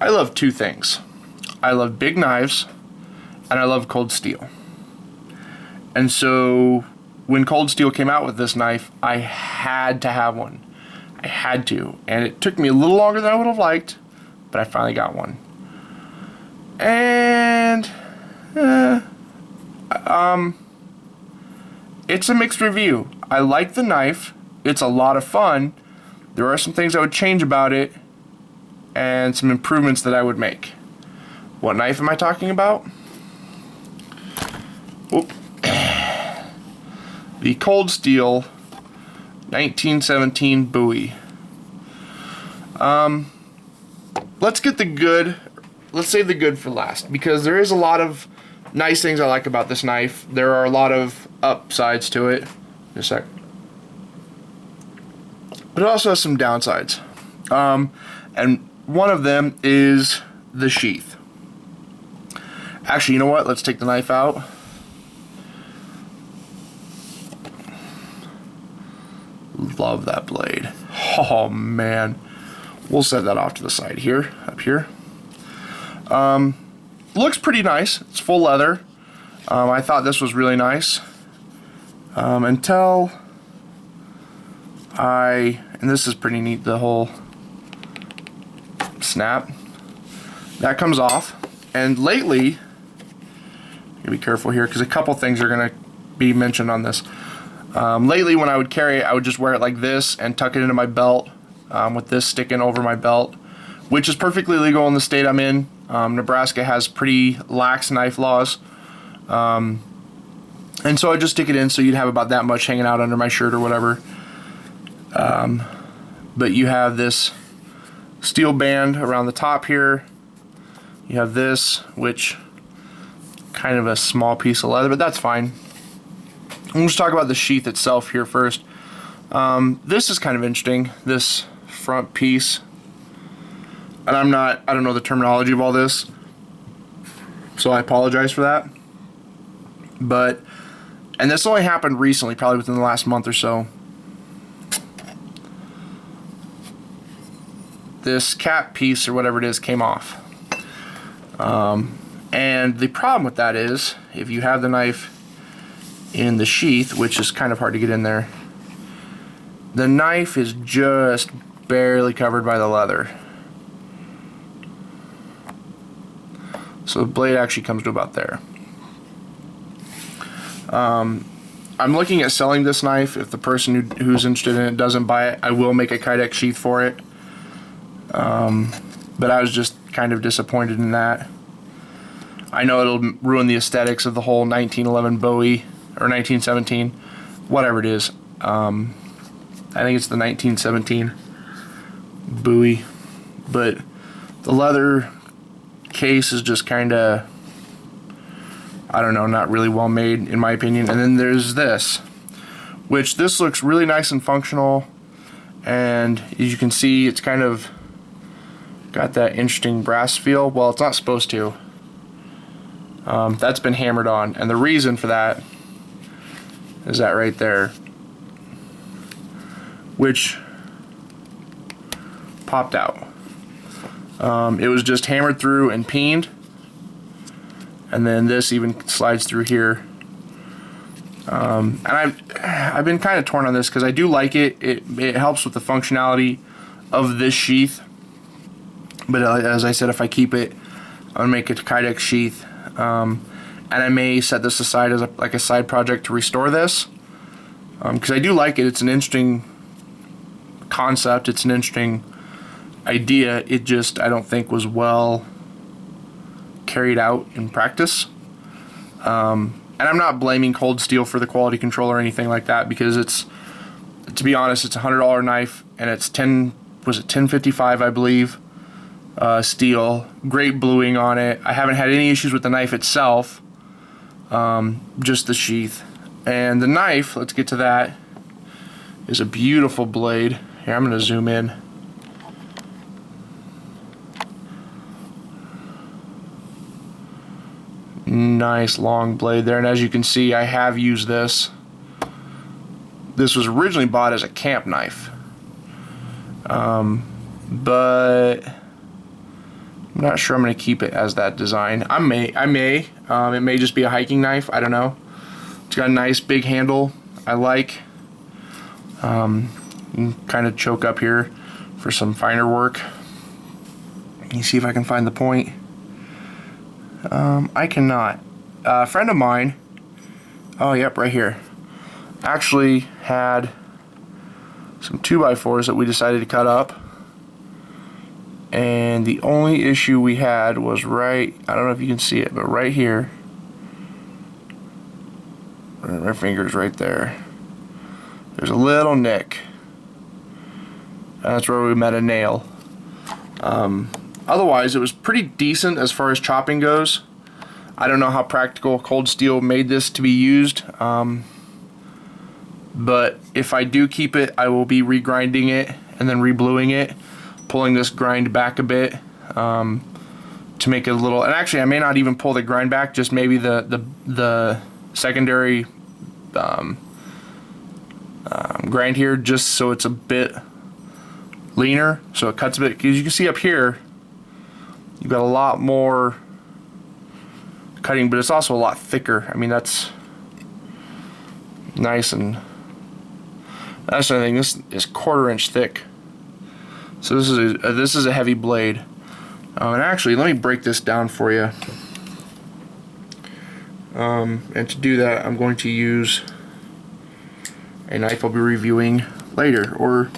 I love two things. I love big knives, and I love cold steel. And so when Cold Steel came out with this knife, I had to have one. I had to. And it took me a little longer than I would have liked, but I finally got one. And it's a mixed review. I like the knife. It's a lot of fun. There are some things I would change about it and some improvements that I would make. What knife am I talking about? Oop. The Cold Steel 1917 Bowie. Let's get the good. Let's save the good for last, because there is a lot of nice things I like about this knife. There are a lot of upsides to it. Just a sec. But it also has some downsides. And one of them is the sheath. Actually, you know what? Let's take the knife out. Love that blade. Oh man. We'll set that off to the side here, up here. Looks pretty nice. It's full leather. I thought this was really nice. Until and this is pretty neat, the whole snap. That comes off. And lately, you gotta be careful here because a couple things are gonna be mentioned on this. Lately, when I would carry it, I would just wear it like this and tuck it into my belt with this sticking over my belt, which is perfectly legal in the state I'm in. Nebraska has pretty lax knife laws. And so I just stick it in so you'd have about that much hanging out under my shirt or whatever. But you have this steel band around the top here. You have this, which kind of a small piece of leather, but that's fine. We'll just talk about the sheath itself here first. This is kind of interesting, this front piece. And I don't know the terminology of all this, so I apologize for that. And this only happened recently, probably within the last month or so. This cap piece, or whatever it is, came off. And the problem with that is, if you have the knife in the sheath, which is kind of hard to get in there, the knife is just barely covered by the leather. So the blade actually comes to about there. I'm looking at selling this knife. If the person who's interested in it doesn't buy it, I will make a Kydex sheath for it. But I was just kind of disappointed in that. I know it'll ruin the aesthetics of the whole 1911 Bowie, or 1917, whatever it is. I think it's the 1917 Bowie, but the leather case is just kind of, I don't know, not really well made in my opinion. And then there's this, which this looks really nice and functional, and as you can see, it's kind of got that interesting brass feel. Well, it's not supposed to. That's been hammered on, and the reason for that is that right there, which popped out. It was just hammered through and peened, and then this even slides through here. And I've been kind of torn on this because I do like it. It helps with the functionality of this sheath. But as I said, if I keep it, I'm gonna make it a Kydex sheath. And I may set this aside as like a side project to restore this, because I do like it. It's an interesting concept. It's an interesting idea. It just, I don't think, was well carried out in practice. And I'm not blaming Cold Steel for the quality control or anything like that, because it's, to be honest, it's a $100 knife, and it's 1055, I believe, steel. Great bluing on it. I haven't had any issues with the knife itself, just the sheath. And the knife, let's get to that, is a beautiful blade. Here, I'm going to zoom in. Nice long blade there, and as you can see, I have used this. This was originally bought as a camp knife, but I'm not sure I'm going to keep it as that design. I may. It may just be a hiking knife. I don't know. It's got a nice big handle. I like. Kind of choke up here for some finer work. Let me see if I can find the point. I cannot. A friend of mine, oh yep, right here, actually had some 2x4s that we decided to cut up, and the only issue we had was right, I don't know if you can see it, but right here, my finger's right there, there's a little nick. That's where we met a nail. Otherwise, it was pretty decent as far as chopping goes. I don't know how practical Cold Steel made this to be used, but if I do keep it, I will be regrinding it and then rebluing it, pulling this grind back a bit to make it a little. And actually, I may not even pull the grind back, just maybe the secondary grind here, just so it's a bit leaner, so it cuts a bit. Because you can see up here, you've got a lot more cutting, but it's also a lot thicker. I mean, that's nice, and that's another thing. This is 1/4 inch thick, so this is a heavy blade. And actually, let me break this down for you. And to do that, I'm going to use a knife I'll be reviewing later, or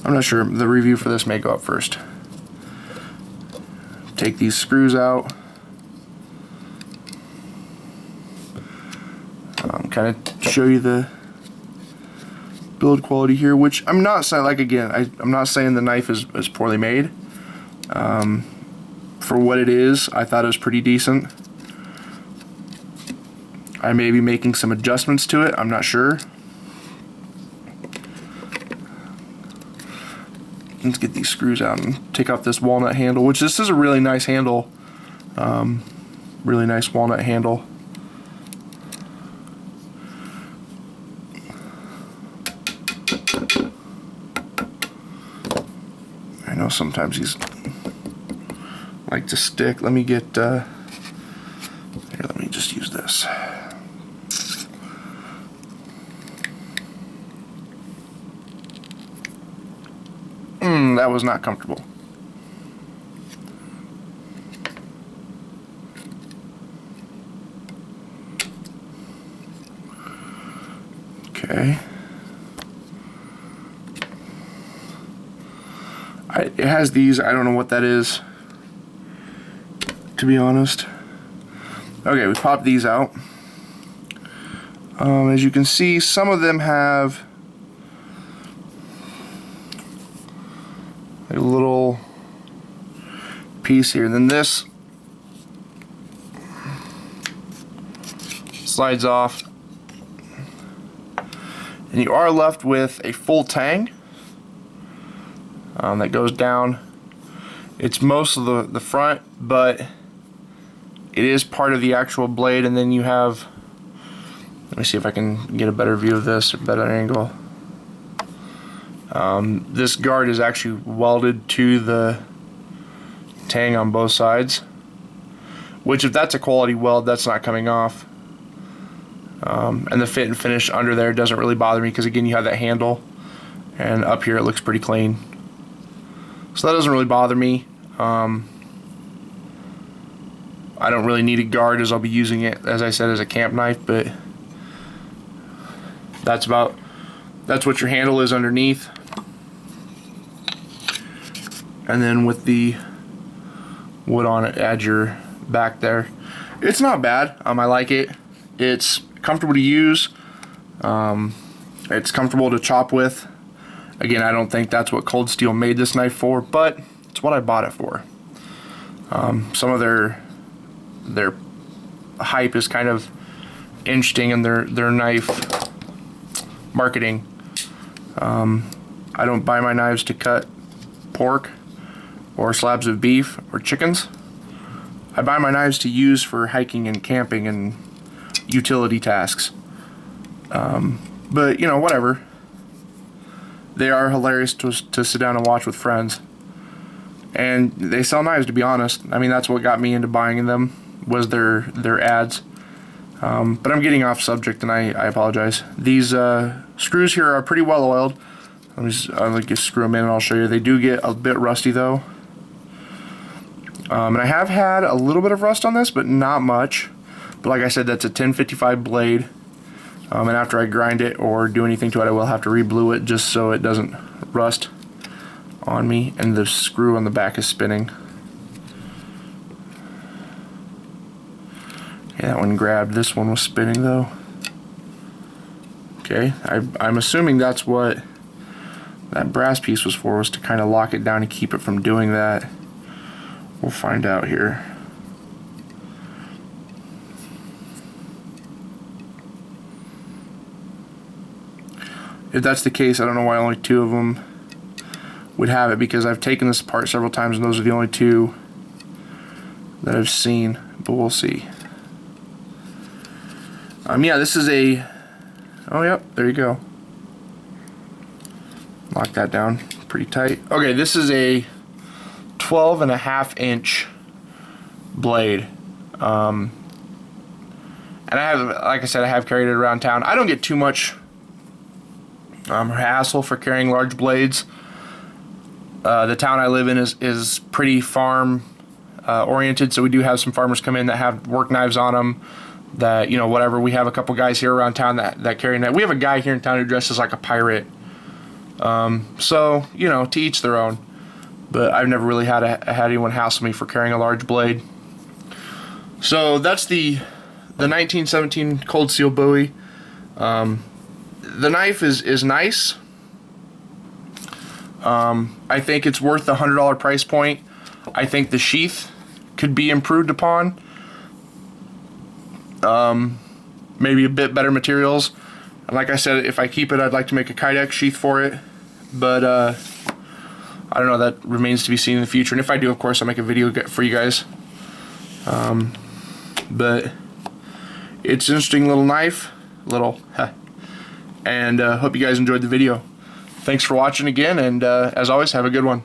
I'm not sure. The review for this may go up first. Take these screws out. Kind of show you the build quality here, which I'm not saying, like, again, I'm not saying the knife is poorly made. For what it is, I thought it was pretty decent. I may be making some adjustments to it, I'm not sure. Let's get these screws out and take off this walnut handle, which this is a really nice handle. Really nice walnut handle. I know sometimes these like to stick. Let me get here, let me just use this. That was not comfortable. Okay. It has these, I don't know what that is, to be honest. Okay, we popped these out. As you can see, some of them have a little piece here. Then this slides off, and you are left with a full tang that goes down. It's most of the front, but it is part of the actual blade. And then you have, let me see if I can get a better view of this, or better angle. This guard is actually welded to the tang on both sides, which, if that's a quality weld, that's not coming off. And the fit and finish under there doesn't really bother me, because again, you have that handle, and up here it looks pretty clean, so that doesn't really bother me. I don't really need a guard, as I'll be using it, as I said, as a camp knife, but that's what your handle is underneath. And then with the wood on it, add your back there. It's not bad. I like it. It's comfortable to use. It's comfortable to chop with. Again, I don't think that's what Cold Steel made this knife for, but it's what I bought it for. Some of their hype is kind of interesting in their knife marketing. I don't buy my knives to cut pork or slabs of beef or chickens. I buy my knives to use for hiking and camping and utility tasks. But you know, whatever. They are hilarious to sit down and watch with friends. and they sell knives, to be honest. I mean, that's what got me into buying them, was their ads. But I'm getting off subject, and I apologize. These screws here are pretty well oiled. I'll just screw them in and I'll show you. They do get a bit rusty though. And I have had a little bit of rust on this, but not much. But like I said, that's a 1055 blade. And after I grind it or do anything to it, I will have to re-blue it just so it doesn't rust on me. And the screw on the back is spinning. Okay, that one grabbed. This one was spinning though. Okay, I'm assuming that's what that brass piece was for, was to kind of lock it down and keep it from doing that. We'll find out here. If that's the case, I don't know why only 2 of them would have it, because I've taken this apart several times and those are the only 2 that I've seen, but we'll see. Yeah, this is a, oh yep, there you go. Lock that down pretty tight. Okay, this is a 12.5-inch blade. And I have, like I said, I have carried it around town. I don't get too much hassle for carrying large blades. The town I live in is pretty farm oriented, so we do have some farmers come in that have work knives on them, that, you know, whatever. We have a couple guys here around town that carry that. We have a guy here in town who dresses like a pirate. So, you know, to each their own. But I've never really had anyone hassle me for carrying a large blade. So that's the 1917 Cold Steel Bowie. The knife is nice. I think it's worth the $100 price point. I think the sheath could be improved upon. Maybe a bit better materials. And like I said, if I keep it, I'd like to make a Kydex sheath for it. But I don't know, that remains to be seen in the future. And if I do, of course, I'll make a video for you guys. But it's an interesting little knife. And hope you guys enjoyed the video. Thanks for watching again, and as always, have a good one.